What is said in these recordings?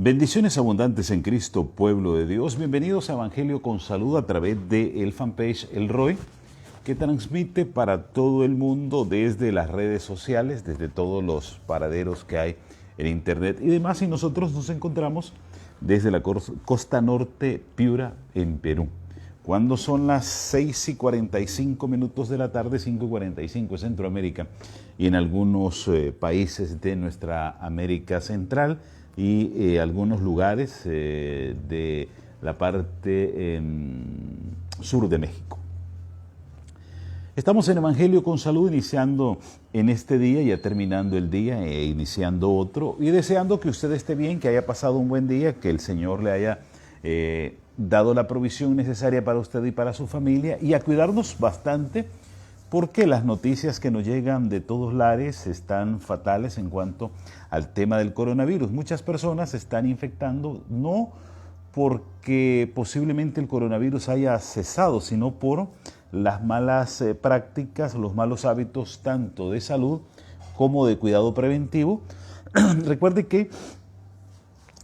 Bendiciones abundantes en Cristo, pueblo de Dios. Bienvenidos a Evangelio con Salud a través del fanpage El Roy, que transmite para todo el mundo desde las redes sociales, desde todos los paraderos que hay en internet y demás. Y nosotros nos encontramos desde la costa norte, Piura, en Perú. Cuando son las 6:45 de la tarde, 5:45 en Centroamérica y en algunos países de nuestra América Central y algunos lugares de la parte sur de México. Estamos en Evangelio con Salud, iniciando en este día, ya terminando el día e iniciando otro, y deseando que usted esté bien, que haya pasado un buen día, que el Señor le haya dado la provisión necesaria para usted y para su familia, y a cuidarnos bastante, porque las noticias que nos llegan de todos lares están fatales en cuanto al tema del coronavirus. Muchas personas se están infectando, no porque posiblemente el coronavirus haya cesado, sino por las malas prácticas, los malos hábitos tanto de salud como de cuidado preventivo. Recuerde que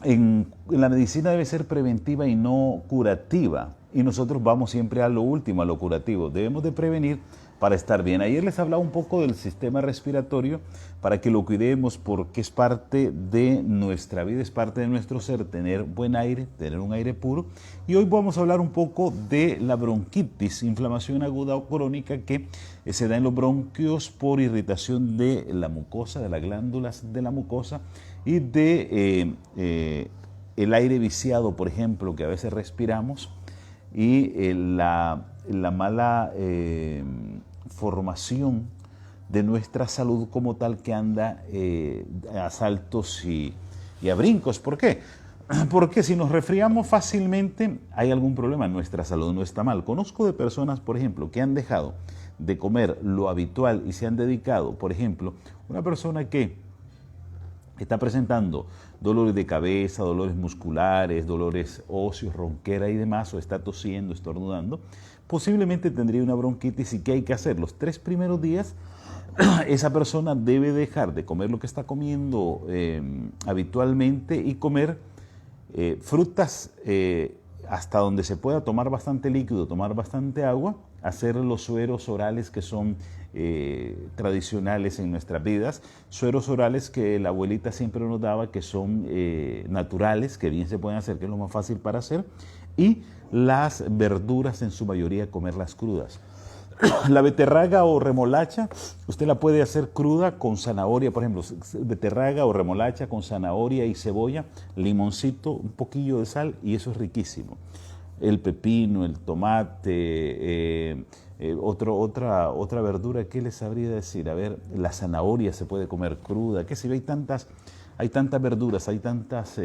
en la medicina debe ser preventiva y no curativa, y nosotros vamos siempre a lo último, a lo curativo. Debemos de prevenir para estar bien. Ayer les hablaba un poco del sistema respiratorio para que lo cuidemos, porque es parte de nuestra vida, es parte de nuestro ser, tener buen aire, tener un aire puro. Y hoy vamos a hablar un poco de la bronquitis, inflamación aguda o crónica que se da en los bronquios por irritación de la mucosa, de las glándulas de la mucosa y de el aire viciado, por ejemplo, que a veces respiramos, y la mala formación de nuestra salud como tal, que anda a saltos y a brincos. ¿Por qué? Porque si nos resfriamos fácilmente hay algún problema, nuestra salud no está mal. Conozco de personas, por ejemplo, que han dejado de comer lo habitual y se han dedicado, por ejemplo, una persona que está presentando dolores de cabeza, dolores musculares, dolores óseos, ronquera y demás, o está tosiendo, estornudando, posiblemente tendría una bronquitis. ¿Y qué hay que hacer? Los 3 primeros días esa persona debe dejar de comer lo que está comiendo habitualmente y comer frutas hasta donde se pueda, tomar bastante líquido, tomar bastante agua, hacer los sueros orales que son tradicionales en nuestras vidas, sueros orales que la abuelita siempre nos daba, que son naturales, que bien se pueden hacer, que es lo más fácil para hacer, y las verduras en su mayoría comerlas crudas. La beterraga o remolacha, usted la puede hacer cruda con zanahoria, por ejemplo, beterraga o remolacha con zanahoria y cebolla, limoncito, un poquillo de sal, y eso es riquísimo. El pepino, el tomate, otra verdura, ¿qué les sabría decir? A ver, la zanahoria se puede comer cruda, qué sé yo, hay tantas verduras, hay tantas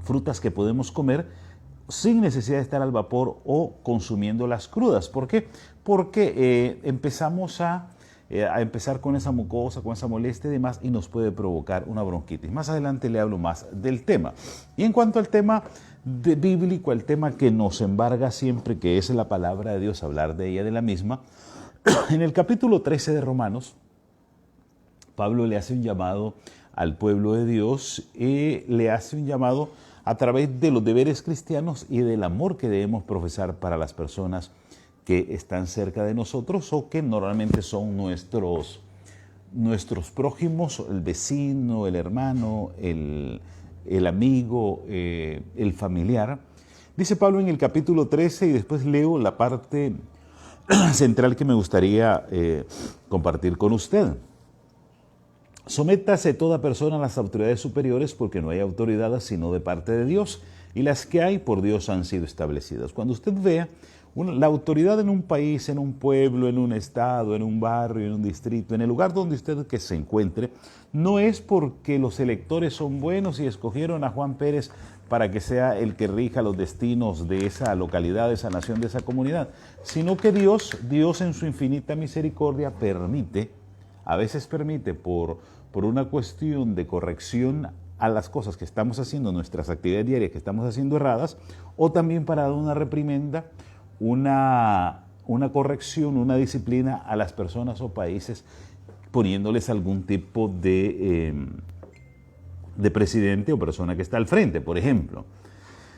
frutas que podemos comer sin necesidad de estar al vapor o consumiéndolas crudas. ¿Por qué? Porque empezamos a empezar con esa mucosa, con esa molestia y demás, y nos puede provocar una bronquitis. Más adelante le hablo más del tema. Y en cuanto al tema bíblico, el tema que nos embarga siempre, que es la palabra de Dios, hablar de ella, de la misma, en el capítulo 13 de Romanos, Pablo le hace un llamado al pueblo de Dios y le hace un llamado a través de los deberes cristianos y del amor que debemos profesar para las personas que están cerca de nosotros o que normalmente son nuestros prójimos, el vecino, el hermano, el amigo, el familiar. Dice Pablo en el capítulo 13, y después leo la parte central que me gustaría compartir con usted. Sométase toda persona a las autoridades superiores, porque no hay autoridad sino de parte de Dios, y las que hay por Dios han sido establecidas. Cuando usted vea la autoridad en un país, en un pueblo, en un estado, en un barrio, en un distrito, en el lugar donde usted que se encuentre, no es porque los electores son buenos y escogieron a Juan Pérez para que sea el que rija los destinos de esa localidad, de esa nación, de esa comunidad, sino que Dios en su infinita misericordia a veces permite por una cuestión de corrección a las cosas que estamos haciendo, nuestras actividades diarias que estamos haciendo erradas, o también para dar una reprimenda, una corrección, una disciplina a las personas o países, poniéndoles algún tipo de de presidente o persona que está al frente, por ejemplo.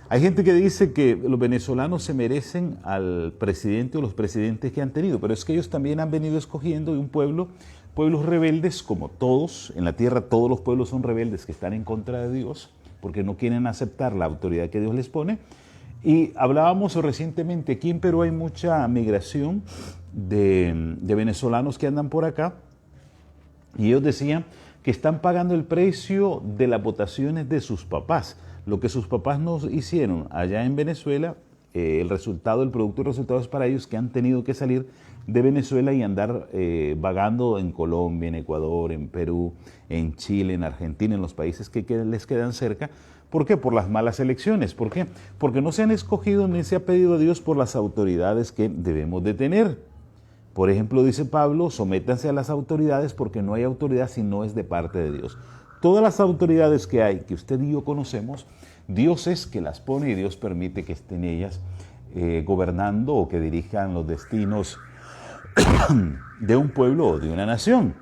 Hay gente que dice que los venezolanos se merecen al presidente o los presidentes que han tenido, pero es que ellos también han venido escogiendo de un pueblos rebeldes como todos. En la tierra todos los pueblos son rebeldes que están en contra de Dios porque no quieren aceptar la autoridad que Dios les pone. Y hablábamos recientemente, aquí en Perú hay mucha migración de venezolanos que andan por acá y ellos decían que están pagando el precio de las votaciones de sus papás. Lo que sus papás nos hicieron allá en Venezuela, el producto del resultado es para ellos que han tenido que salir de Venezuela y andar vagando en Colombia, en Ecuador, en Perú, en Chile, en Argentina, en los países que les quedan cerca. ¿Por qué? Por las malas elecciones. ¿Por qué? Porque no se han escogido ni se ha pedido a Dios por las autoridades que debemos de tener. Por ejemplo, dice Pablo, sométanse a las autoridades porque no hay autoridad si no es de parte de Dios. Todas las autoridades que hay, que usted y yo conocemos, Dios es que las pone y Dios permite que estén ellas gobernando o que dirijan los destinos de un pueblo o de una nación.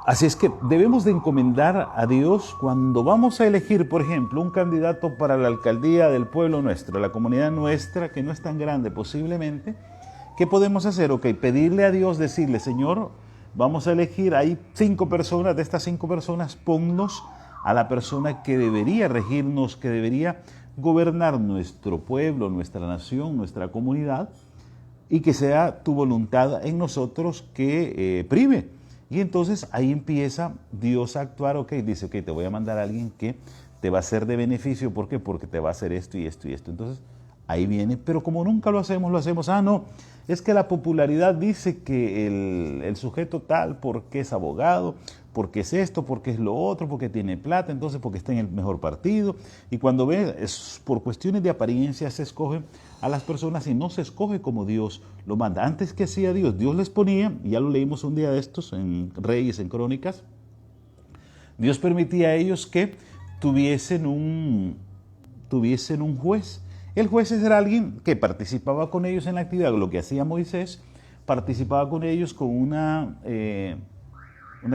Así es que debemos de encomendar a Dios cuando vamos a elegir, por ejemplo, un candidato para la alcaldía del pueblo nuestro, la comunidad nuestra, que no es tan grande posiblemente. ¿Qué podemos hacer? Ok, pedirle a Dios, decirle, Señor, vamos a elegir, hay 5 personas, de estas 5 personas, ponnos a la persona que debería regirnos, que debería gobernar nuestro pueblo, nuestra nación, nuestra comunidad, y que sea tu voluntad en nosotros que prive. Y entonces ahí empieza Dios a actuar, ok, dice, ok, te voy a mandar a alguien que te va a ser de beneficio, ¿por qué? Porque te va a hacer esto y esto y esto. Entonces ahí viene, pero como nunca lo hacemos, no, es que la popularidad dice que el sujeto tal, porque es abogado, porque es esto, porque es lo otro, porque tiene plata, entonces porque está en el mejor partido. Y cuando ve, es por cuestiones de apariencia se escogen a las personas y no se escoge como Dios lo manda. Antes que hacía Dios, Dios les ponía, y ya lo leímos un día de estos en Reyes, en Crónicas, Dios permitía a ellos que tuviesen un juez. El juez era alguien que participaba con ellos en la actividad, lo que hacía Moisés, participaba con ellos con una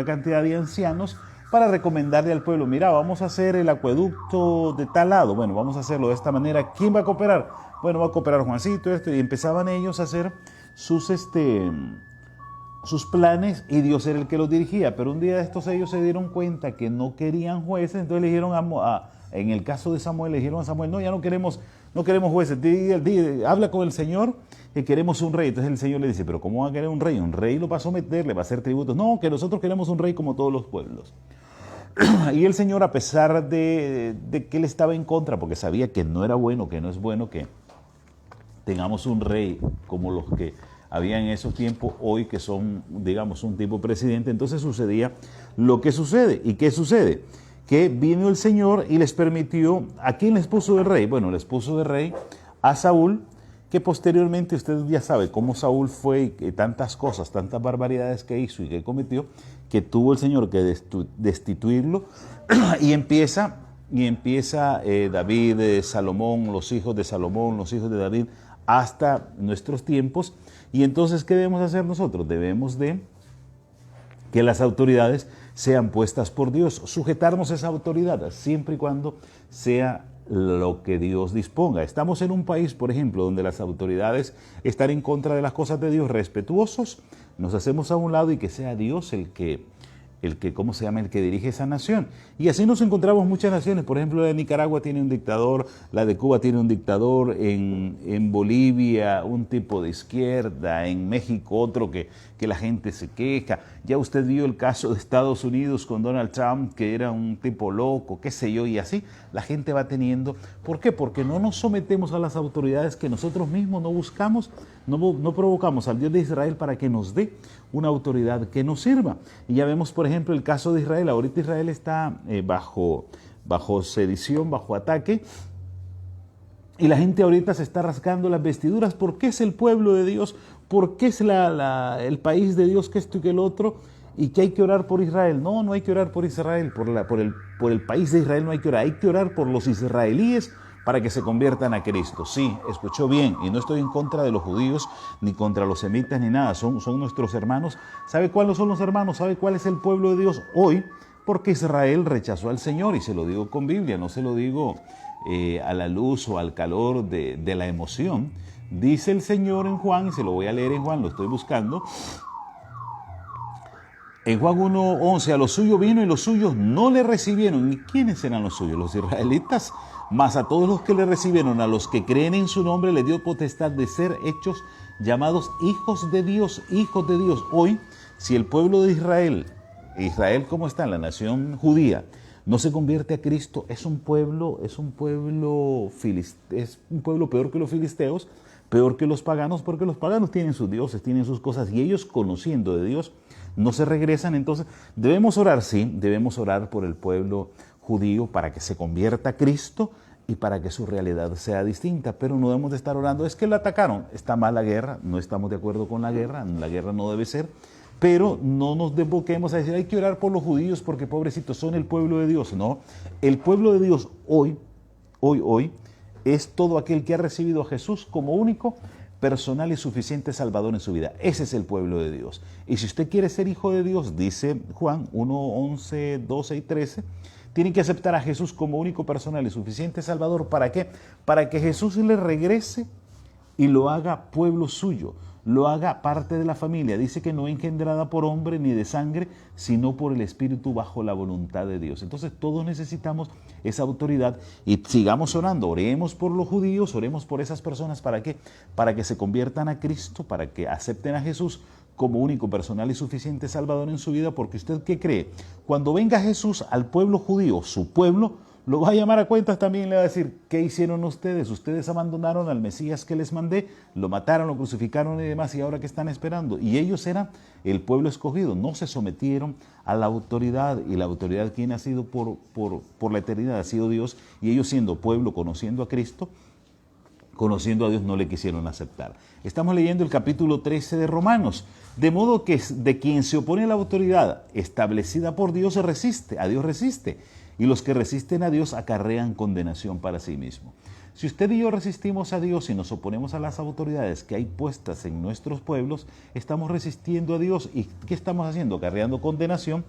cantidad de ancianos para recomendarle al pueblo, mira, vamos a hacer el acueducto de tal lado, bueno, vamos a hacerlo de esta manera, ¿quién va a cooperar? Bueno, va a cooperar Juancito, y empezaban ellos a hacer sus planes y Dios era el que los dirigía, pero un día de estos ellos se dieron cuenta que no querían jueces, entonces le dijeron en el caso de Samuel, le dijeron a Samuel, no, ya no queremos jueces, habla con el Señor que queremos un rey. Entonces el Señor le dice, pero ¿cómo va a querer un rey? Un rey lo va a someter, le va a hacer tributos. No, que nosotros queremos un rey como todos los pueblos. Y el Señor, a pesar de que él estaba en contra, porque sabía que no era bueno, que no es bueno que tengamos un rey como los que había en esos tiempos, hoy que son, digamos, un tipo presidente, entonces sucedía lo que sucede. ¿Y qué sucede? Que vino el Señor y les permitió, ¿a quién les puso de rey? Bueno, les puso de rey a Saúl, que posteriormente usted ya sabe cómo Saúl fue y tantas cosas, tantas barbaridades que hizo y que cometió, que tuvo el Señor que destituirlo y empieza David, Salomón, los hijos de Salomón, los hijos de David, hasta nuestros tiempos. Y entonces, ¿qué debemos hacer nosotros? Debemos de que las autoridades sean puestas por Dios, sujetarnos a esa autoridad, siempre y cuando sea lo que Dios disponga. Estamos en un país, por ejemplo, donde las autoridades están en contra de las cosas de Dios, respetuosos, nos hacemos a un lado y que sea Dios el que dirige esa nación. Y así nos encontramos muchas naciones. Por ejemplo, la de Nicaragua tiene un dictador, la de Cuba tiene un dictador, en Bolivia un tipo de izquierda, en México otro que la gente se queja. Ya usted vio el caso de Estados Unidos con Donald Trump, que era un tipo loco, qué sé yo, y así la gente va teniendo. ¿Por qué? Porque no nos sometemos a las autoridades que nosotros mismos no buscamos, no provocamos al Dios de Israel para que nos dé una autoridad que nos sirva. Y ya vemos, por ejemplo, el caso de Israel. Ahorita Israel está bajo sedición, bajo ataque, y la gente ahorita se está rascando las vestiduras. ¿Por qué es el pueblo de Dios? ¿Por qué es el país de Dios que esto y que el otro? Y que hay que orar por Israel. No, no hay que orar por Israel, por el país de Israel no hay que orar por los israelíes para que se conviertan a Cristo. Sí, escuchó bien, y no estoy en contra de los judíos, ni contra los semitas, ni nada, son nuestros hermanos. ¿Sabe cuáles son los hermanos? ¿Sabe cuál es el pueblo de Dios? Hoy porque Israel rechazó al Señor, y se lo digo con Biblia, no se lo digo a la luz o al calor de la emoción. Dice el Señor en Juan, y se lo voy a leer en Juan, lo estoy buscando. En Juan 1:11, a los suyos vino y los suyos no le recibieron. ¿Y quiénes eran los suyos? Los israelitas. Mas a todos los que le recibieron, a los que creen en su nombre, le dio potestad de ser hechos llamados hijos de Dios, hijos de Dios. Hoy, si el pueblo de Israel, como está en la nación judía, no se convierte a Cristo, es un pueblo peor que los filisteos, peor que los paganos, porque los paganos tienen sus dioses, tienen sus cosas, y ellos, conociendo de Dios, no se regresan. Entonces debemos orar, sí, debemos orar por el pueblo judío para que se convierta a Cristo y para que su realidad sea distinta, pero no debemos de estar orando, es que lo atacaron, está mal la guerra, no estamos de acuerdo con la guerra no debe ser, pero no nos desboquemos a decir hay que orar por los judíos porque pobrecitos son el pueblo de Dios. No, el pueblo de Dios hoy es todo aquel que ha recibido a Jesús como único, personal y suficiente Salvador en su vida. Ese es el pueblo de Dios. Y si usted quiere ser hijo de Dios, dice Juan 1:11, 12 y 13, tiene que aceptar a Jesús como único, personal y suficiente Salvador. ¿Para qué? Para que Jesús le regrese y lo haga pueblo suyo, lo haga parte de la familia. Dice que no engendrada por hombre ni de sangre, sino por el Espíritu bajo la voluntad de Dios. Entonces todos necesitamos esa autoridad y sigamos orando, oremos por los judíos, oremos por esas personas. ¿Para qué? Para que se conviertan a Cristo, para que acepten a Jesús como único, personal y suficiente Salvador en su vida, porque usted ¿qué cree? Cuando venga Jesús al pueblo judío, su pueblo, lo va a llamar a cuentas también, le va a decir, ¿qué hicieron ustedes? Ustedes abandonaron al Mesías que les mandé, lo mataron, lo crucificaron y demás, y ahora ¿qué están esperando? Y ellos eran el pueblo escogido, no se sometieron a la autoridad, y la autoridad quien ha sido por la eternidad ha sido Dios, y ellos siendo pueblo, conociendo a Cristo, conociendo a Dios, no le quisieron aceptar. Estamos leyendo el capítulo 13 de Romanos, de modo que de quien se opone a la autoridad establecida por Dios se resiste, a Dios resiste, y los que resisten a Dios acarrean condenación para sí mismo. Si usted y yo resistimos a Dios y nos oponemos a las autoridades que hay puestas en nuestros pueblos, estamos resistiendo a Dios. ¿Y qué estamos haciendo? Acarreando condenación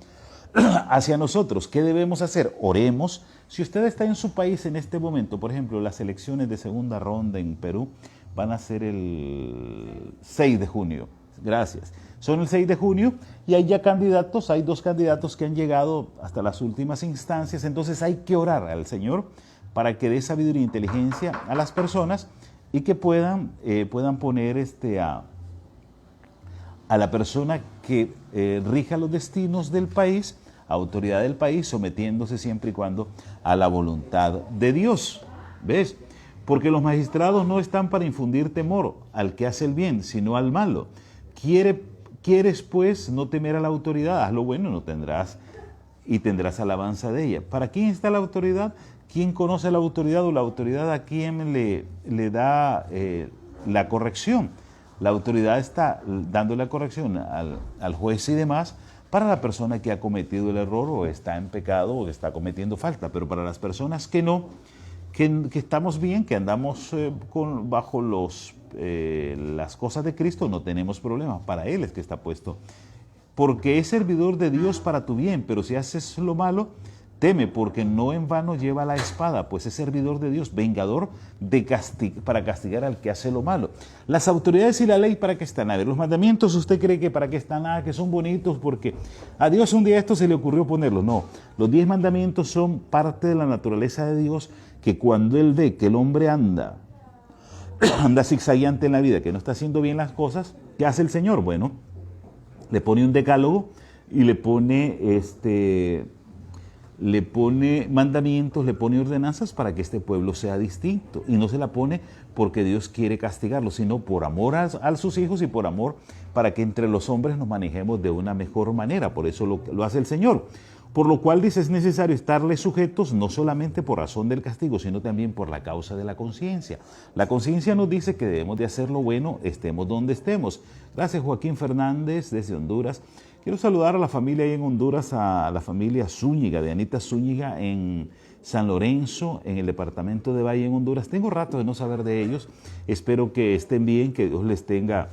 hacia nosotros. ¿Qué debemos hacer? Oremos. Si usted está en su país en este momento, por ejemplo, las elecciones de segunda ronda en Perú van a ser el 6 de junio. Gracias. Son el 6 de junio y hay ya candidatos, hay 2 candidatos que han llegado hasta las últimas instancias. Entonces hay que orar al Señor para que dé sabiduría e inteligencia a las personas y que puedan poner a la persona que rija los destinos del país, autoridad del país, sometiéndose siempre y cuando a la voluntad de Dios. ¿Ves? Porque los magistrados no están para infundir temor al que hace el bien, sino al malo. ¿Quieres pues no temer a la autoridad? Haz lo bueno, no tendrás y tendrás alabanza de ella. ¿Para quién está la autoridad? ¿Quién conoce la autoridad o la autoridad a quién le da la corrección? La autoridad está dando la corrección al juez y demás para la persona que ha cometido el error o está en pecado o está cometiendo falta, pero para las personas que no, que estamos bien, que andamos bajo las cosas de Cristo, no tenemos problema. Para Él es que está puesto. Porque es servidor de Dios para tu bien, pero si haces lo malo, teme, porque no en vano lleva la espada, pues es servidor de Dios, vengador para castigar al que hace lo malo. Las autoridades y la ley, ¿para qué están? A ver, los mandamientos, ¿usted cree que para qué están? Que son bonitos porque a Dios un día esto se le ocurrió ponerlos. No, los 10 mandamientos son parte de la naturaleza de Dios, que cuando Él ve que el hombre anda zigzagueante en la vida, que no está haciendo bien las cosas, ¿qué hace el Señor? Bueno, le pone un decálogo y le pone mandamientos, le pone ordenanzas para que este pueblo sea distinto. Y no se la pone porque Dios quiere castigarlo, sino por amor a sus hijos y por amor para que entre los hombres nos manejemos de una mejor manera. Por eso lo hace el Señor. Por lo cual dice, es necesario estarle sujetos no solamente por razón del castigo, sino también por la causa de la conciencia. La conciencia nos dice que debemos de hacer lo bueno, estemos donde estemos. Gracias, Joaquín Fernández, desde Honduras. Quiero saludar a la familia ahí en Honduras, a la familia Zúñiga, de Anita Zúñiga, en San Lorenzo, en el departamento de Valle, en Honduras. Tengo rato de no saber de ellos. Espero que estén bien, que Dios les tenga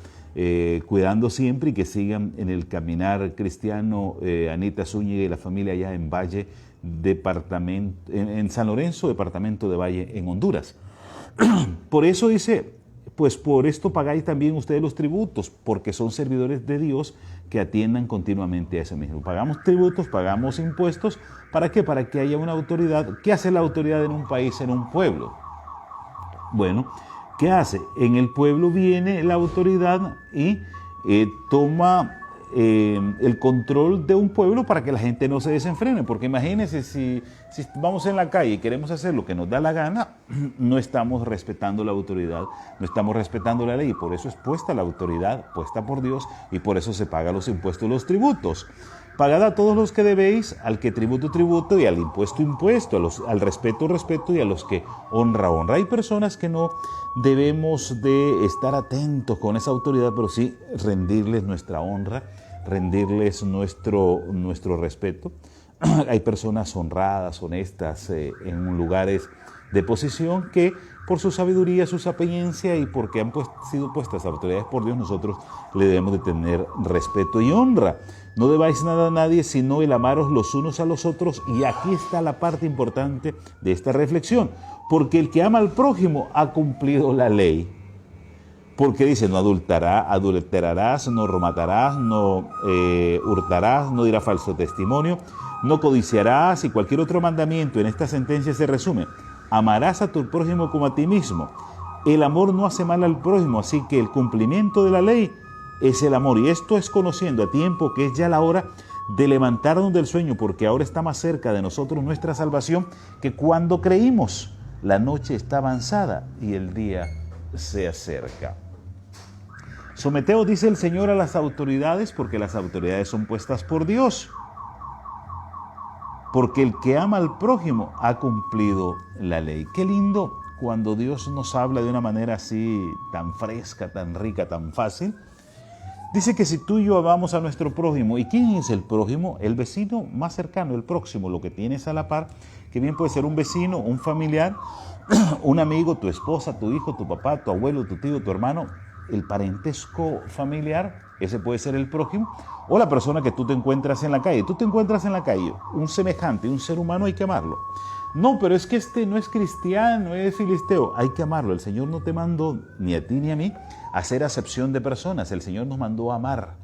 cuidando siempre y que sigan en el caminar cristiano. Anita Zúñiga y la familia allá en Valle, departamento, en San Lorenzo, departamento de Valle, en Honduras. Por eso dice, pues por esto pagáis también ustedes los tributos, porque son servidores de Dios que atiendan continuamente a eso mismo. Pagamos tributos, pagamos impuestos, ¿para qué? Para que haya una autoridad. ¿Qué hace la autoridad en un país, en un pueblo? Bueno, ¿qué hace? En el pueblo viene la autoridad y toma el control de un pueblo para que la gente no se desenfrene, porque imagínense si vamos en la calle y queremos hacer lo que nos da la gana, no estamos respetando la autoridad, no estamos respetando la ley, y por eso es puesta la autoridad, puesta por Dios, y por eso se pagan los impuestos y los tributos. Pagad a todos los que debéis, al que tributo, tributo, y al impuesto, impuesto, al respeto, respeto, y a los que honra, honra. Hay personas que no debemos de estar atentos con esa autoridad, pero sí rendirles nuestra honra, rendirles nuestro respeto. Hay personas honradas, honestas, en lugares de posición que por su sabiduría, su sapiencia y porque han sido puestas autoridades por Dios, nosotros le debemos de tener respeto y honra. No debáis nada a nadie sino el amaros los unos a los otros, y aquí está la parte importante de esta reflexión, porque el que ama al prójimo ha cumplido la ley. Porque dice, no adulterarás, no matarás, no hurtarás, no dirás falso testimonio, no codiciarás, y cualquier otro mandamiento en esta sentencia se resume: amarás a tu prójimo como a ti mismo. El amor no hace mal al prójimo, así que el cumplimiento de la ley es el amor. Y esto es conociendo a tiempo que es ya la hora de levantarnos del sueño, porque ahora está más cerca de nosotros nuestra salvación que cuando creímos. La noche está avanzada y el día se acerca. Someteos, dice el Señor, a las autoridades, porque las autoridades son puestas por Dios. Porque el que ama al prójimo ha cumplido la ley. Qué lindo cuando Dios nos habla de una manera así, tan fresca, tan rica, tan fácil. Dice que si tú y yo amamos a nuestro prójimo, ¿y quién es el prójimo? El vecino más cercano, el próximo, lo que tienes a la par, que bien puede ser un vecino, un familiar, un amigo, tu esposa, tu hijo, tu papá, tu abuelo, tu tío, tu hermano, el parentesco familiar, ese puede ser el prójimo, o la persona que tú te encuentras en la calle. Tú te encuentras en la calle, un semejante, un ser humano, hay que amarlo. No, pero es que este no es cristiano, es filisteo. Hay que amarlo. El Señor no te mandó, ni a ti ni a mí, a hacer acepción de personas. El Señor nos mandó a amar.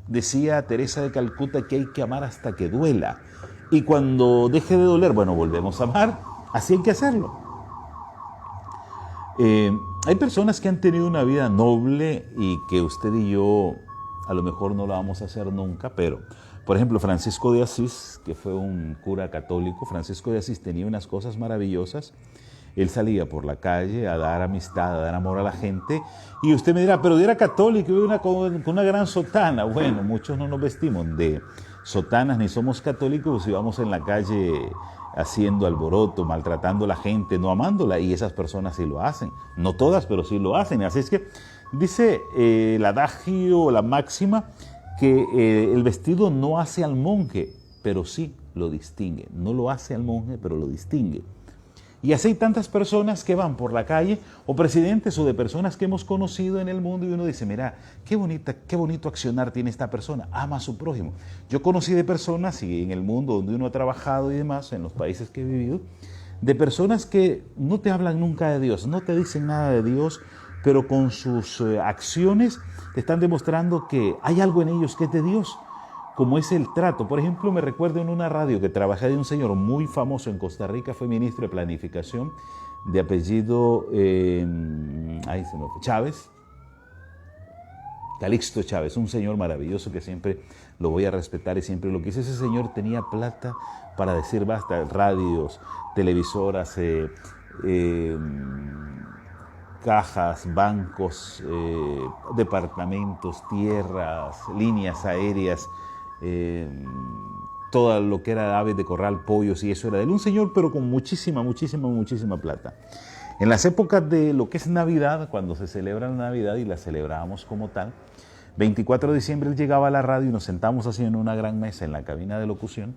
Decía Teresa de Calcuta que hay que amar hasta que duela. Y cuando deje de doler, bueno, volvemos a amar. Así hay que hacerlo. Hay personas que han tenido una vida noble y que usted y yo a lo mejor no la vamos a hacer nunca, pero... Por ejemplo, Francisco de Asís, que fue un cura católico, Francisco de Asís tenía unas cosas maravillosas. Él salía por la calle a dar amistad, a dar amor a la gente. Y usted me dirá, pero era católico, iba con una gran sotana. Bueno, muchos no nos vestimos de sotanas ni somos católicos y vamos en la calle haciendo alboroto, maltratando a la gente, no amándola. Y esas personas sí lo hacen. No todas, pero sí lo hacen. Así es que dice el adagio, la máxima, que el vestido no hace al monje, pero sí lo distingue. No lo hace al monje, pero lo distingue. Y así hay tantas personas que van por la calle, o presidentes o de personas que hemos conocido en el mundo, y uno dice, mira, qué bonito accionar tiene esta persona, ama a su prójimo. Yo conocí de personas, y en el mundo donde uno ha trabajado y demás, en los países que he vivido, de personas que no te hablan nunca de Dios, no te dicen nada de Dios, pero con sus acciones te están demostrando que hay algo en ellos que es de Dios, como es el trato. Por ejemplo, me recuerdo en una radio que trabajé de un señor muy famoso en Costa Rica, fue ministro de Planificación, de apellido Chávez, Calixto Chávez, un señor maravilloso que siempre lo voy a respetar y siempre lo quise. Ese señor tenía plata para decir basta, radios, televisoras, cajas, bancos, departamentos, tierras, líneas aéreas, todo lo que era aves de corral, pollos, y eso era de él. Un señor, pero con muchísima plata. En las épocas de lo que es Navidad, cuando se celebra la Navidad y la celebrábamos como tal, 24 de diciembre él llegaba a la radio y nos sentamos así en una gran mesa en la cabina de locución.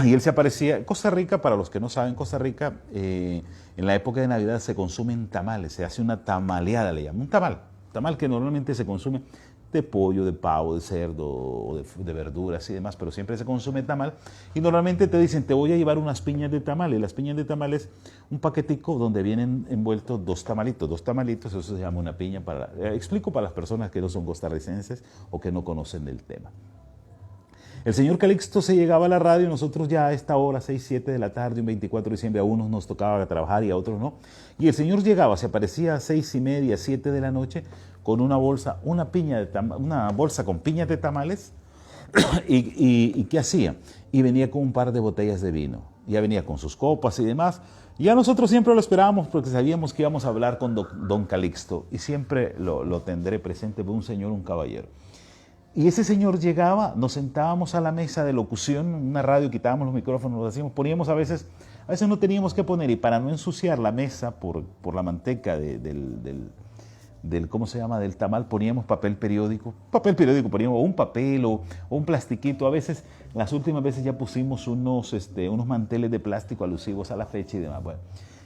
Y él se aparecía. Costa Rica, para los que no saben, Costa Rica, en la época de Navidad se consumen tamales, se hace una tamaleada, le llaman un tamal. tamal que normalmente se consume de pollo, de pavo, de cerdo, o de verduras y demás, pero siempre se consume tamal. Y normalmente te dicen, te voy a llevar unas piñas de tamal. Y las piñas de tamal es un paquetico donde vienen envueltos dos tamalitos, eso se llama una piña. Explico para las personas que no son costarricenses o que no conocen del tema. El señor Calixto se llegaba a la radio, nosotros ya a esta hora, 6, 7 de la tarde, un 24 de diciembre, a unos nos tocaba trabajar y a otros no. Y el señor llegaba, se aparecía a 6:30, 7 de la noche, con una bolsa, una bolsa con piñas de tamales. ¿Y qué hacía? Y venía con un par de botellas de vino. Ya venía con sus copas y demás. Y ya nosotros siempre lo esperábamos porque sabíamos que íbamos a hablar con don Calixto. Y siempre lo tendré presente, un señor, un caballero. Y ese señor llegaba, nos sentábamos a la mesa de locución, una radio, quitábamos los micrófonos, los hacíamos, poníamos a veces no teníamos que poner, y para no ensuciar la mesa por la manteca ¿cómo se llama?, del tamal, poníamos papel periódico, poníamos un papel o un plastiquito. A veces, las últimas veces ya pusimos unos manteles de plástico alusivos a la fecha y demás. Bueno,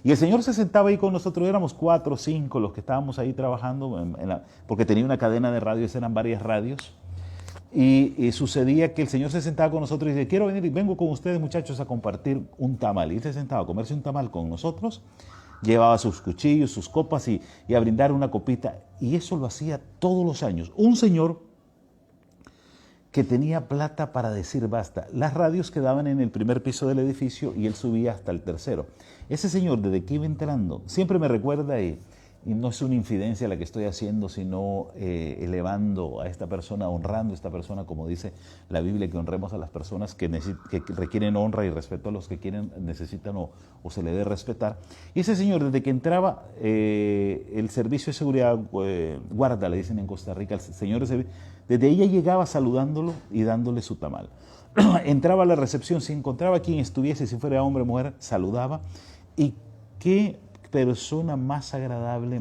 y el señor se sentaba ahí con nosotros, éramos 4 o 5 los que estábamos ahí trabajando, porque tenía una cadena de radios, eran varias radios. Y sucedía que el señor se sentaba con nosotros y decía, vengo con ustedes, muchachos, a compartir un tamal. Y él se sentaba a comerse un tamal con nosotros, llevaba sus cuchillos, sus copas y a brindar una copita. Y eso lo hacía todos los años. Un señor que tenía plata para decir basta. Las radios quedaban en el primer piso del edificio y él subía hasta el tercero. Ese señor, desde que iba entrando, siempre me recuerda, y no es una infidencia la que estoy haciendo, sino elevando a esta persona, honrando a esta persona, como dice la Biblia, que honremos a las personas que requieren honra y respeto a los que necesitan o se le dé respetar. Y ese señor, desde que entraba, el servicio de seguridad, guarda, le dicen en Costa Rica, el señor desde ella llegaba saludándolo y dándole su tamal. Entraba a la recepción, se encontraba quien estuviese, si fuera hombre o mujer, saludaba. Y qué persona más agradable,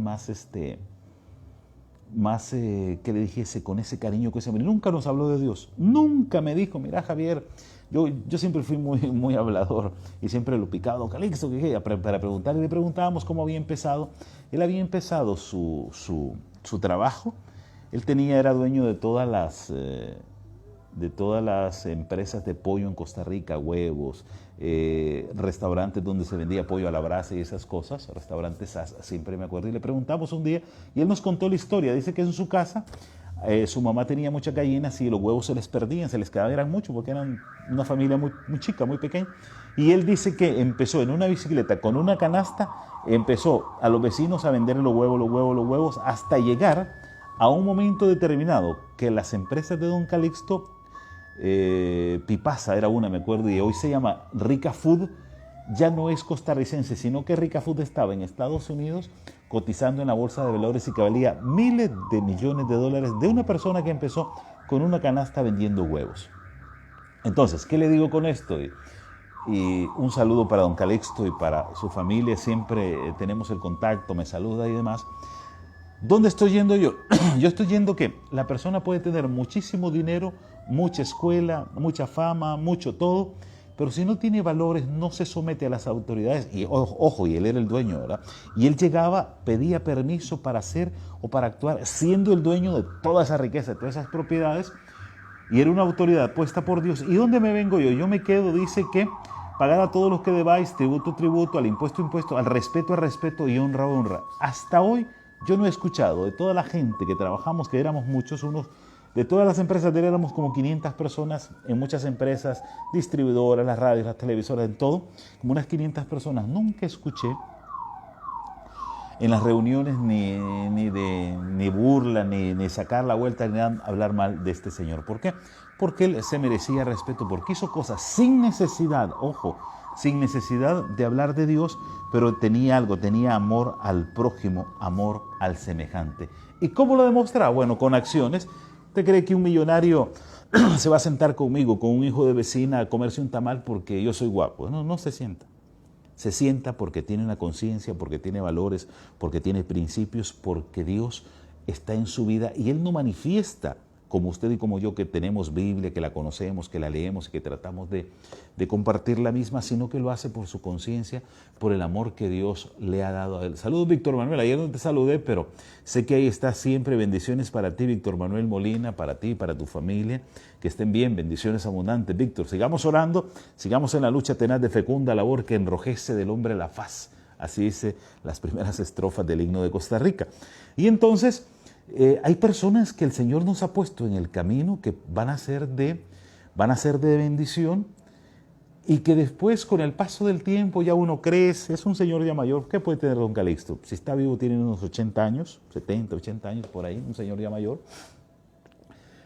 que le dijese con ese cariño, nunca nos habló de Dios, nunca me dijo, mira Javier, yo siempre fui muy hablador y siempre lo picado, Calixto, para preguntar, y le preguntábamos cómo había empezado. Él había empezado su trabajo, él era dueño de todas las empresas de pollo en Costa Rica, huevos, restaurantes donde se vendía pollo a la brasa y esas cosas, restaurantes, siempre me acuerdo. Y le preguntamos un día y él nos contó la historia. Dice que en su casa su mamá tenía muchas gallinas y los huevos se les perdían, se les quedaban, eran muchos porque eran una familia muy chica, muy pequeña. Y él dice que empezó en una bicicleta con una canasta, empezó a los vecinos a vender los huevos, hasta llegar a un momento determinado que las empresas de don Calixto, Pipasa era una, me acuerdo, y hoy se llama Rica Food, ya no es costarricense, sino que Rica Food estaba en Estados Unidos cotizando en la bolsa de valores y que valía miles de millones de dólares, de una persona que empezó con una canasta vendiendo huevos. Entonces, ¿qué le digo con esto? Y un saludo para don Calixto y para su familia, siempre tenemos el contacto, me saluda y demás. ¿Dónde estoy yendo yo? Yo estoy yendo que la persona puede tener muchísimo dinero, mucha escuela, mucha fama, mucho todo, pero si no tiene valores, no se somete a las autoridades. Y ojo, y él era el dueño, ¿verdad? Y él llegaba, pedía permiso para hacer o para actuar, siendo el dueño de toda esa riqueza, de todas esas propiedades, y era una autoridad puesta por Dios. ¿Y dónde me vengo yo? Yo me quedo, dice que pagar a todos los que debáis, tributo, al impuesto, al respeto y honra. Hasta hoy yo no he escuchado de toda la gente que trabajamos, que éramos muchos, de todas las empresas, éramos como 500 personas en muchas empresas, distribuidoras, las radios, las televisoras, en todo, como unas 500 personas. Nunca escuché en las reuniones ni burla, ni sacar la vuelta, ni hablar mal de este señor. ¿Por qué? Porque él se merecía respeto, porque hizo cosas sin necesidad, sin necesidad de hablar de Dios, pero tenía amor al prójimo, amor al semejante. ¿Y cómo lo demostraba? Bueno, con acciones. ¿Usted cree que un millonario se va a sentar conmigo, con un hijo de vecina, a comerse un tamal porque yo soy guapo? No se sienta. Se sienta porque tiene una conciencia, porque tiene valores, porque tiene principios, porque Dios está en su vida y Él no manifiesta como usted y como yo, que tenemos Biblia, que la conocemos, que la leemos y que tratamos de compartir la misma, sino que lo hace por su conciencia, por el amor que Dios le ha dado a él. Saludos, Víctor Manuel. Ayer no te saludé, pero sé que ahí está siempre. Bendiciones para ti, Víctor Manuel Molina, para ti, para tu familia. Que estén bien, bendiciones abundantes. Víctor, sigamos orando, sigamos en la lucha tenaz de fecunda labor que enrojece del hombre la faz. Así dice las primeras estrofas del himno de Costa Rica. Y entonces hay personas que el Señor nos ha puesto en el camino que van a ser de bendición, y que después, con el paso del tiempo, ya uno crece. Es un señor ya mayor. ¿Qué puede tener don Calixto? Si está vivo, tiene unos 80 años, 70, 80 años por ahí, un señor ya mayor.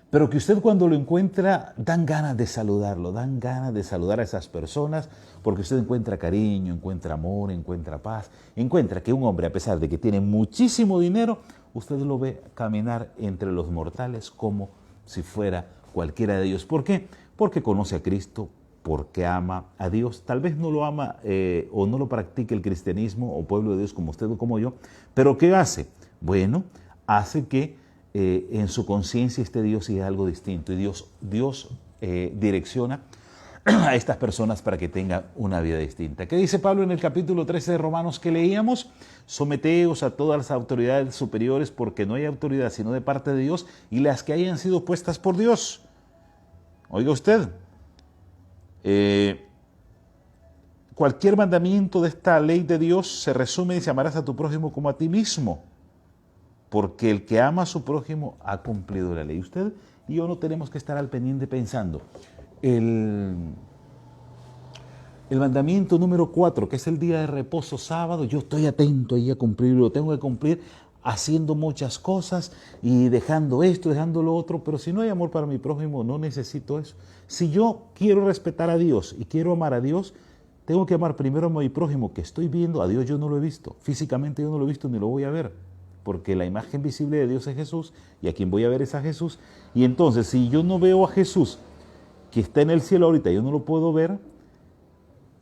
Pero que usted, cuando lo encuentra, dan ganas de saludarlo, dan ganas de saludar a esas personas, porque usted encuentra cariño, encuentra amor, encuentra paz, encuentra que un hombre, a pesar de que tiene muchísimo dinero, usted lo ve caminar entre los mortales como si fuera cualquiera de ellos. ¿Por qué? Porque conoce a Cristo, porque ama a Dios. Tal vez no lo ama o no lo practique el cristianismo o pueblo de Dios como usted o como yo, pero ¿qué hace? Bueno, hace que en su conciencia esté Dios y es algo distinto. Y Dios direcciona a estas personas para que tengan una vida distinta. ¿Qué dice Pablo en el capítulo 13 de Romanos que leíamos? Someteos a todas las autoridades superiores, porque no hay autoridad sino de parte de Dios, y las que hayan sido puestas por Dios. Oiga usted, cualquier mandamiento de esta ley de Dios se resume y dice: amarás a tu prójimo como a ti mismo, porque el que ama a su prójimo ha cumplido la ley. Usted y yo no tenemos que estar al pendiente pensando. El mandamiento número 4, que es el día de reposo, sábado, yo estoy atento ahí a cumplirlo, tengo que cumplir haciendo muchas cosas y dejando esto, dejando lo otro, pero si no hay amor para mi prójimo, no necesito eso. Si yo quiero respetar a Dios y quiero amar a Dios, tengo que amar primero a mi prójimo que estoy viendo. A Dios yo no lo he visto, físicamente yo no lo he visto ni lo voy a ver, porque la imagen visible de Dios es Jesús, y a quien voy a ver es a Jesús. Y entonces, si yo no veo a Jesús, que está en el cielo ahorita, yo no lo puedo ver,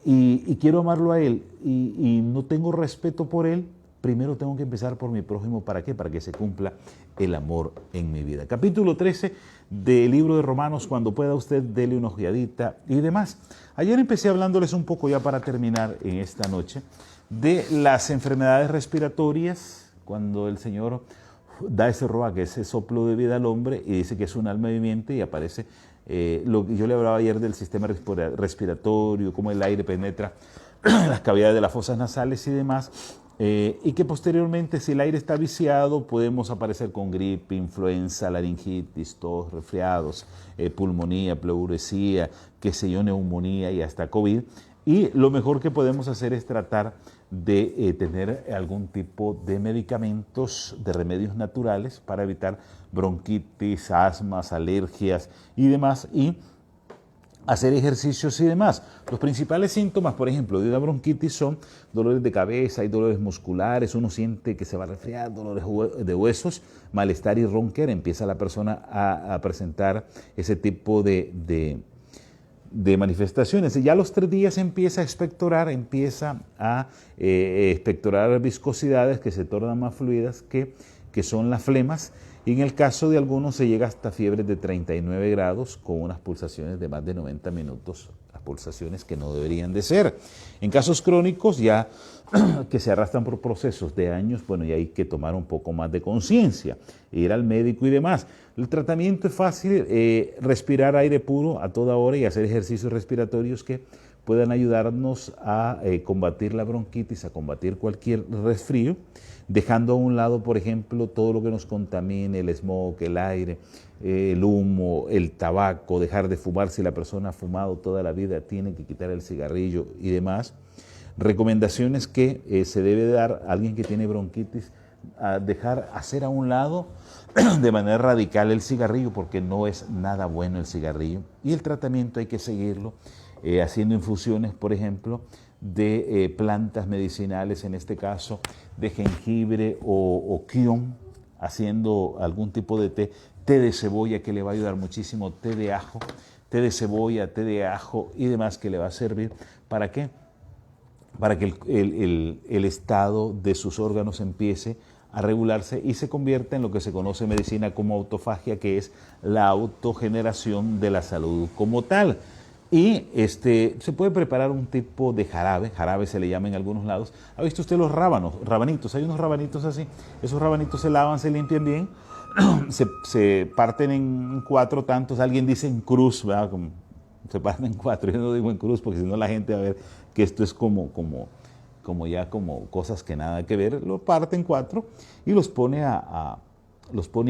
y quiero amarlo a Él, y no tengo respeto por Él, primero tengo que empezar por mi prójimo. ¿Para qué? Para que se cumpla el amor en mi vida. Capítulo 13 del libro de Romanos, cuando pueda usted, dele una ojeadita y demás. Ayer empecé hablándoles un poco, ya para terminar en esta noche, de las enfermedades respiratorias, cuando el Señor da ese ruaj, ese soplo de vida al hombre, y dice que es un alma viviente, y aparece lo que yo le hablaba ayer del sistema respiratorio, cómo el aire penetra las cavidades de las fosas nasales y demás, y que posteriormente, si el aire está viciado, podemos aparecer con gripe, influenza, laringitis, tos, resfriados, pulmonía, pleuresía, qué sé yo, neumonía y hasta COVID. Y lo mejor que podemos hacer es tratar de tener algún tipo de medicamentos, de remedios naturales para evitar bronquitis, asmas, alergias y demás, y hacer ejercicios y demás. Los principales síntomas, por ejemplo, de una bronquitis son dolores de cabeza y dolores musculares. Uno siente que se va a resfriar, dolores de huesos, malestar y ronquera. Empieza la persona a presentar ese tipo de manifestaciones. Y ya a los 3 días empieza a expectorar, expectorar viscosidades que se tornan más fluidas, que son las flemas. Y en el caso de algunos se llega hasta fiebres de 39 grados con unas pulsaciones de más de 90 minutos, las pulsaciones que no deberían de ser. En casos crónicos ya que se arrastran por procesos de años, bueno, ya hay que tomar un poco más de conciencia, ir al médico y demás. El tratamiento es fácil, respirar aire puro a toda hora y hacer ejercicios respiratorios que puedan ayudarnos a combatir la bronquitis, a combatir cualquier resfrío, dejando a un lado, por ejemplo, todo lo que nos contamine, el smog, el aire, el humo, el tabaco, dejar de fumar. Si la persona ha fumado toda la vida, tiene que quitar el cigarrillo y demás. Recomendaciones que se debe dar a alguien que tiene bronquitis: a hacer a un lado de manera radical el cigarrillo, porque no es nada bueno el cigarrillo. Y el tratamiento hay que seguirlo haciendo infusiones, por ejemplo, de plantas medicinales, en este caso de jengibre o kion, haciendo algún tipo de té de cebolla que le va a ayudar muchísimo, té de ajo, té de cebolla, té de ajo y demás, que le va a servir. ¿Para qué? Para que el estado de sus órganos empiece a regularse y se convierte en lo que se conoce en medicina como autofagia, que es la autogeneración de la salud como tal. Y se puede preparar un tipo de jarabe se le llama en algunos lados. ¿Ha visto usted los rabanitos? Hay unos rabanitos así. Esos rabanitos se lavan, se limpian bien, se parten en 4 tantos. Alguien dice en cruz, ¿verdad? Se parten en 4. Yo no digo en cruz porque si no la gente va a ver que esto es como cosas que nada que ver. Lo parte en 4 y los pone a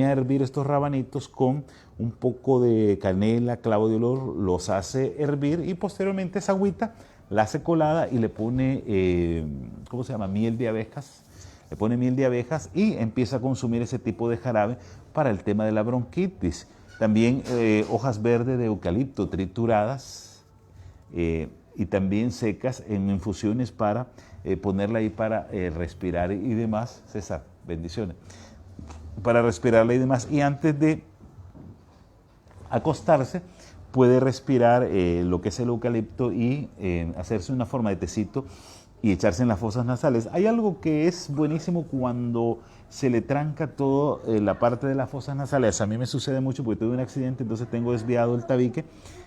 hervir estos rabanitos con un poco de canela, clavo de olor, los hace hervir y posteriormente esa agüita la hace colada y le pone, ¿cómo se llama? Miel de abejas. Le pone miel de abejas y empieza a consumir ese tipo de jarabe para el tema de la bronquitis. También hojas verdes de eucalipto trituradas y también secas en infusiones para ponerla ahí para respirar y demás. César, bendiciones. Para respirarla y demás. Y antes de acostarse, puede respirar lo que es el eucalipto y hacerse una forma de tecito y echarse en las fosas nasales. Hay algo que es buenísimo cuando se le tranca toda la parte de las fosas nasales. A mí me sucede mucho porque tuve un accidente, entonces tengo desviado el tabique.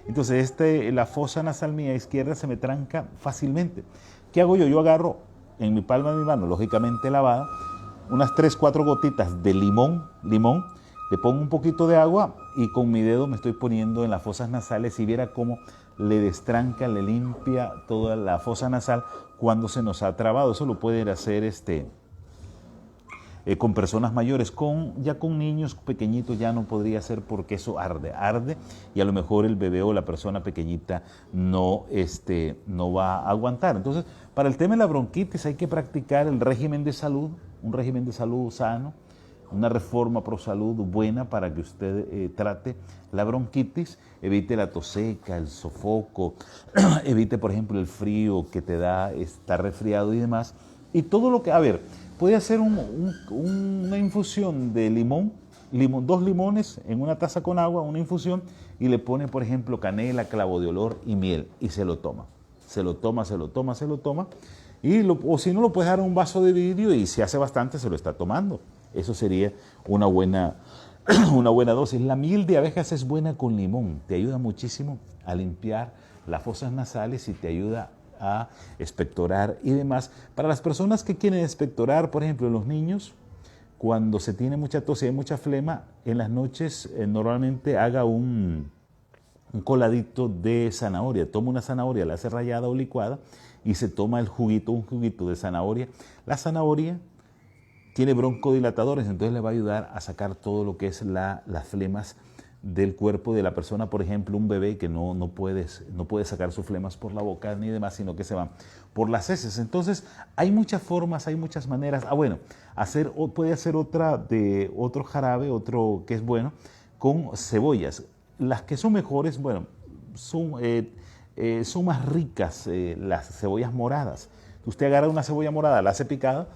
Entonces la fosa nasal mía izquierda se me tranca fácilmente. ¿Qué hago yo? Yo agarro en mi palma de mi mano, lógicamente lavada, unas 3-4 gotitas de limón, le pongo un poquito de agua y con mi dedo me estoy poniendo en las fosas nasales y viera cómo le destranca, le limpia toda la fosa nasal cuando se nos ha trabado. Eso lo pueden hacer con personas mayores, ya con niños pequeñitos ya no podría ser porque eso arde y a lo mejor el bebé o la persona pequeñita no va a aguantar. Entonces, para el tema de la bronquitis hay que practicar el régimen de salud, un régimen de salud sano, una reforma pro salud buena para que usted trate la bronquitis, evite la tos seca, el sofoco, evite por ejemplo el frío que te da estar resfriado y demás. Y todo lo que, puede hacer una infusión de limón, 2 limones en una taza con agua, una infusión, y le pone por ejemplo canela, clavo de olor y miel y se lo toma. Se lo toma. O si no, lo puede dejar en un vaso de vidrio y si hace bastante se lo está tomando. Eso sería una buena dosis. La miel de abejas es buena con limón. Te ayuda muchísimo a limpiar las fosas nasales y te ayuda a expectorar y demás. Para las personas que quieren expectorar, por ejemplo, los niños, cuando se tiene mucha tos y hay mucha flema, en las noches normalmente haga un coladito de zanahoria. Toma una zanahoria, la hace rallada o licuada y se toma un juguito de zanahoria. La zanahoria tiene broncodilatadores, entonces le va a ayudar a sacar todo lo que es las flemas del cuerpo de la persona. Por ejemplo, un bebé que no puede sacar sus flemas por la boca ni demás, sino que se van por las heces. Entonces, hay muchas formas, hay muchas maneras. Puede hacer otro jarabe, otro que es bueno, con cebollas. Las que son mejores, son más ricas las cebollas moradas. Usted agarra una cebolla morada, la hace picada,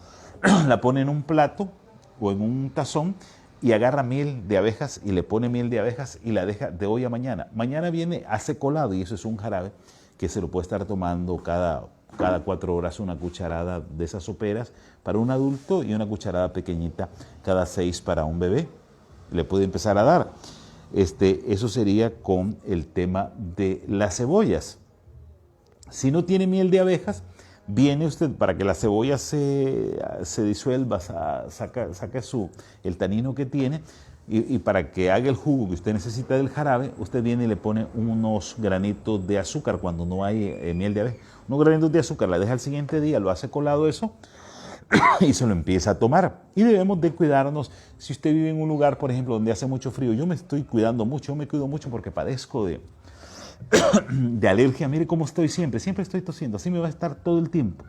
la pone en un plato o en un tazón y agarra miel de abejas y le pone miel de abejas y la deja de hoy a mañana. Mañana viene, hace colado y eso es un jarabe que se lo puede estar tomando cada 4 horas, una cucharada de esas soperas para un adulto y una cucharada pequeñita cada 6 para un bebé. Le puede empezar a dar. Eso sería con el tema de las cebollas. Si no tiene miel de abejas, viene usted para que la cebolla se disuelva, saque el tanino que tiene y para que haga el jugo que usted necesita del jarabe, usted viene y le pone unos granitos de azúcar cuando no hay miel de abejas. Unos granitos de azúcar, la deja al siguiente día, lo hace colado eso y se lo empieza a tomar. Y debemos de cuidarnos. Si usted vive en un lugar, por ejemplo, donde hace mucho frío, yo me estoy cuidando mucho, yo me cuido mucho porque padezco de alergia. Mire cómo estoy siempre estoy tosiendo, así me va a estar todo el tiempo.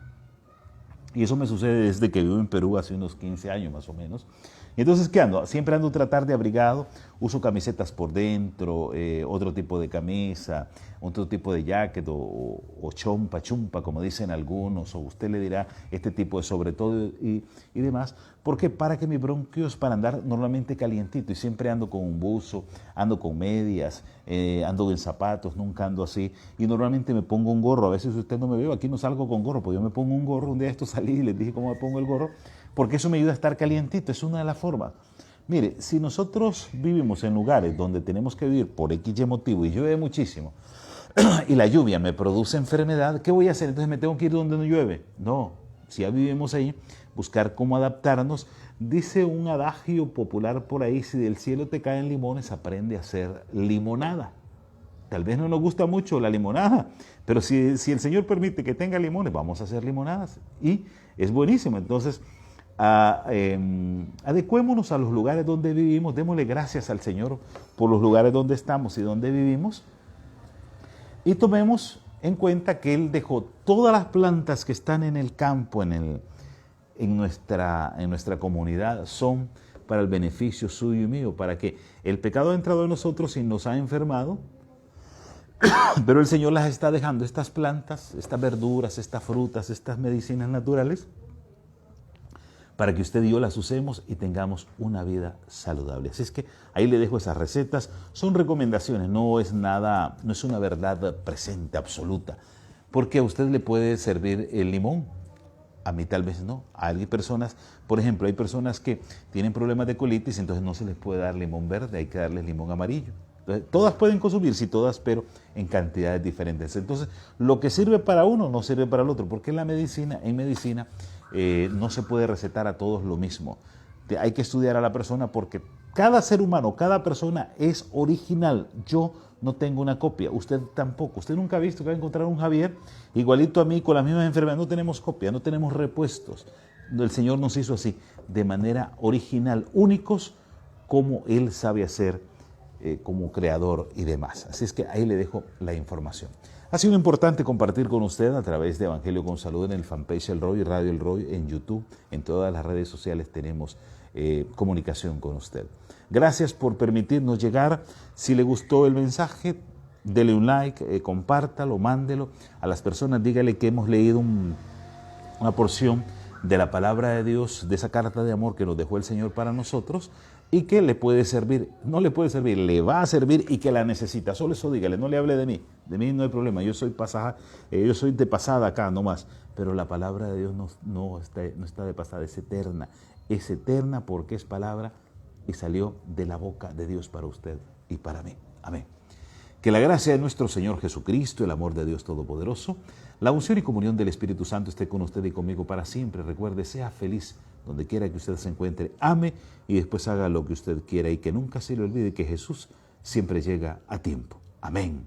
Y eso me sucede desde que vivo en Perú hace unos 15 años más o menos. Y entonces, ¿qué ando? Siempre ando a tratar de abrigado, uso camisetas por dentro, otro tipo de camisa, otro tipo de jacket o chumpa, como dicen algunos, o usted le dirá este tipo de sobre todo y demás. ¿Por qué? Para que mis bronquios, para andar normalmente calientito y siempre ando con un buzo, ando con medias, ando en zapatos, nunca ando así. Y normalmente me pongo un gorro, a veces usted no me ve, aquí no salgo con gorro, pues yo me pongo un gorro, un día esto salí y les dije cómo me pongo el gorro, porque eso me ayuda a estar calientito, es una de las formas. Mire, si nosotros vivimos en lugares donde tenemos que vivir por X motivo y llueve muchísimo, y la lluvia me produce enfermedad, ¿qué voy a hacer? Entonces me tengo que ir donde no llueve. No, si ya vivimos ahí, buscar cómo adaptarnos. Dice un adagio popular por ahí, si del cielo te caen limones, aprende a hacer limonada. Tal vez no nos gusta mucho la limonada, pero si el Señor permite que tenga limones, vamos a hacer limonadas. Y es buenísimo. Entonces, adecuémonos a los lugares donde vivimos, démosle gracias al Señor por los lugares donde estamos y donde vivimos. Y tomemos en cuenta que Él dejó todas las plantas que están en el campo, en nuestra comunidad, son para el beneficio suyo y mío, para que el pecado ha entrado en nosotros y nos ha enfermado, pero el Señor las está dejando, estas plantas, estas verduras, estas frutas, estas medicinas naturales, para que usted y yo las usemos y tengamos una vida saludable. Así es que ahí le dejo esas recetas, son recomendaciones, no es nada, no es una verdad presente, absoluta, porque a usted le puede servir el limón, a mí tal vez no. Hay personas, por ejemplo, hay personas que tienen problemas de colitis, entonces no se les puede dar limón verde, hay que darles limón amarillo. Entonces, todas pueden consumir, sí, todas, pero en cantidades diferentes. Entonces, lo que sirve para uno no sirve para el otro, porque en medicina no se puede recetar a todos lo mismo. Hay que estudiar a la persona porque cada ser humano, cada persona es original. Yo no tengo una copia, usted tampoco. Usted nunca ha visto que va a encontrar un Javier igualito a mí con las mismas enfermedades. No tenemos copia, no tenemos repuestos. El Señor nos hizo así, de manera original, únicos como Él sabe hacer como creador y demás. Así es que ahí le dejo la información. Ha sido importante compartir con usted a través de Evangelio con Salud en el fanpage El Roy y Radio El Roy en YouTube. En todas las redes sociales tenemos comunicación con usted. Gracias por permitirnos llegar. Si le gustó el mensaje, dele un like, compártalo, mándelo a las personas. Dígale que hemos leído una porción de la palabra de Dios, de esa carta de amor que nos dejó el Señor para nosotros y que le puede servir, no le puede servir, le va a servir y que la necesita. Solo eso dígale, no le hable de mí no hay problema, yo soy de pasada acá nomás, pero la palabra de Dios no está de pasada, es eterna porque es palabra y salió de la boca de Dios para usted y para mí. Amén. Que la gracia de nuestro Señor Jesucristo, el amor de Dios Todopoderoso, la unción y comunión del Espíritu Santo esté con usted y conmigo para siempre. Recuerde, sea feliz donde quiera que usted se encuentre, ame y después haga lo que usted quiera y que nunca se le olvide que Jesús siempre llega a tiempo. Amén.